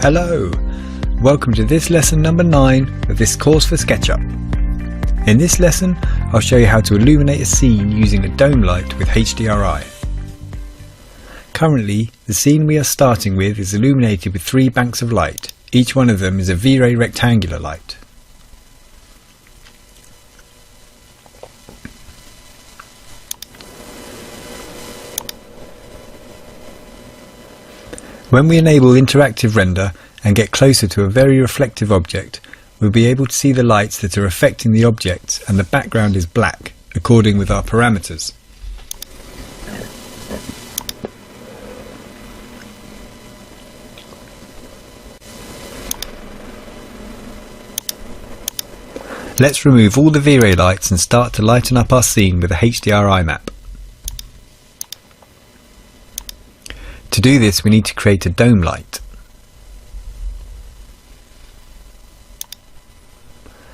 Hello! Welcome to this lesson number 9 of this course for SketchUp. In this lesson I'll show you how to illuminate a scene using a dome light with HDRI. Currently the scene we are starting with is illuminated with 3 banks of light. Each one of them is a V-ray rectangular light. When we enable interactive render and get closer to a very reflective object, we'll be able to see the lights that are affecting the objects, and the background is black, according with our parameters. Let's remove all the V-ray lights and start to lighten up our scene with a HDRI map. To do this, we need to create a dome light.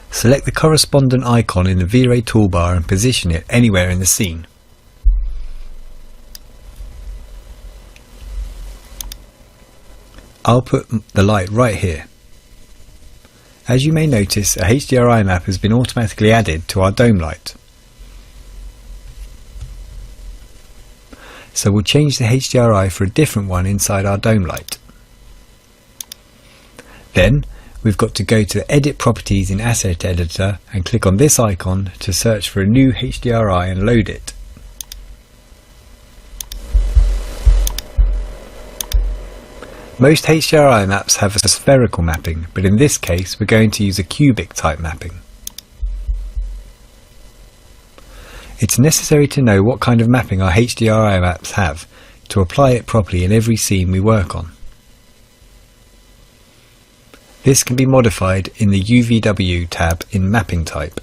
Select the correspondent icon in the V-ray toolbar and position it anywhere in the scene. I'll put the light right here. As you may notice, a HDRI map has been automatically added to our dome light. So we'll change the HDRI for a different one inside our dome light. Then we've got to go to Edit Properties in Asset Editor and click on this icon to search for a new HDRI and load it. Most HDRI maps have a spherical mapping, but in this case we're going to use a cubic type mapping. It's necessary to know what kind of mapping our HDRI maps have to apply it properly in every scene we work on. This can be modified in the UVW tab in Mapping Type.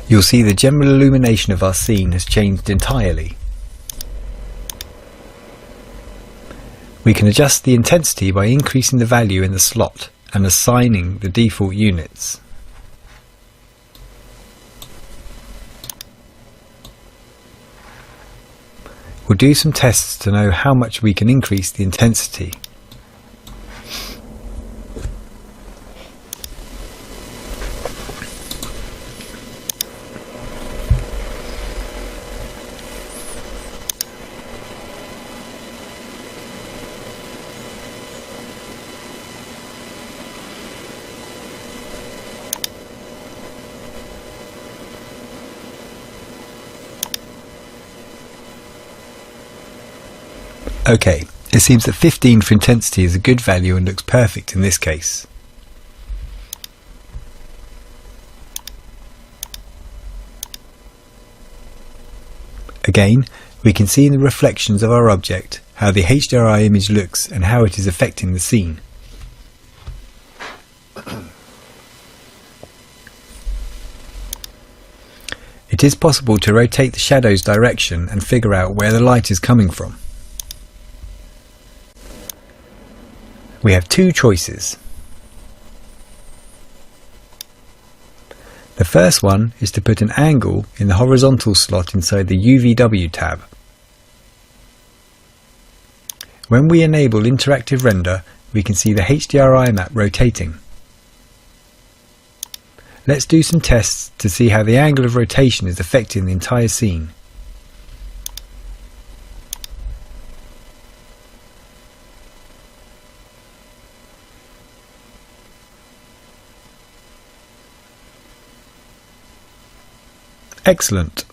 You'll see the general illumination of our scene has changed entirely. We can adjust the intensity by increasing the value in the slot and assigning the default units. We'll do some tests to know how much we can increase the intensity. Okay, it seems that 15 for intensity is a good value and looks perfect in this case. Again, we can see in the reflections of our object how the HDRI image looks and how it is affecting the scene. It is possible to rotate the shadow's direction and figure out where the light is coming from. We have 2 choices. The first one is to put an angle in the horizontal slot inside the UVW tab. When we enable interactive render, we can see the HDRI map rotating. Let's do some tests to see how the angle of rotation is affecting the entire scene. Excellent.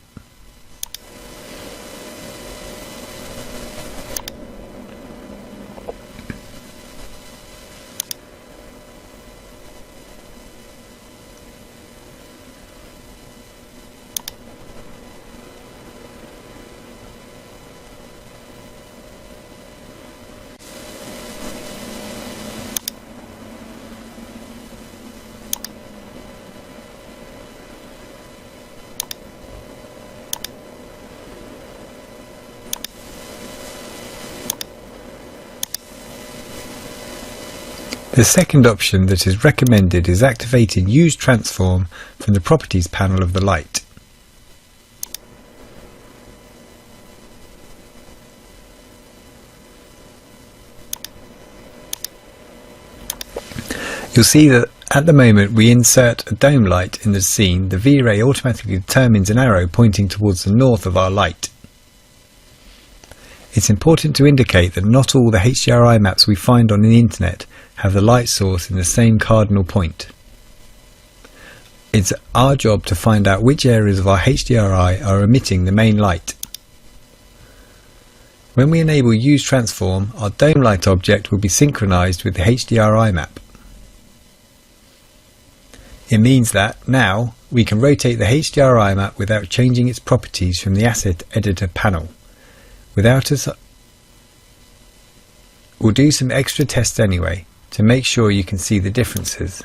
The second option that is recommended is activating Use Transform from the Properties panel of the light. You'll see that at the moment we insert a dome light in the scene, the V-ray automatically determines an arrow pointing towards the north of our light. It's important to indicate that not all the HDRI maps we find on the internet have the light source in the same cardinal point. It's our job to find out which areas of our HDRI are emitting the main light. When we enable Use Transform, our dome light object will be synchronized with the HDRI map. It means that, now, we can rotate the HDRI map without changing its properties from the Asset Editor panel. We'll do some extra tests anyway, to make sure you can see the differences.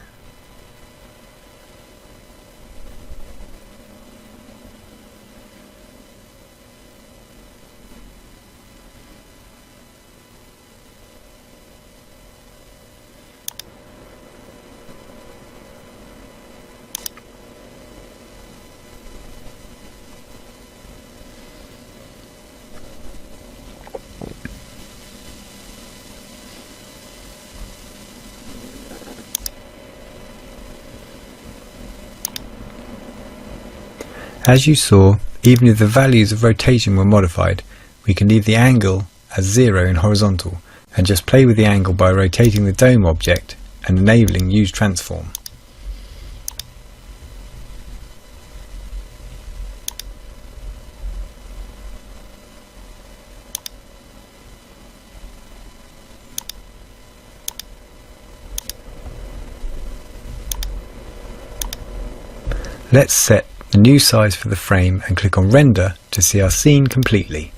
As you saw, even if the values of rotation were modified, we can leave the angle as 0 in horizontal and just play with the angle by rotating the dome object and enabling Use Transform. Let's set the new size for the frame and click on Render to see our scene completely.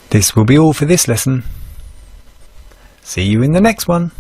This will be all for this lesson. See you in the next one.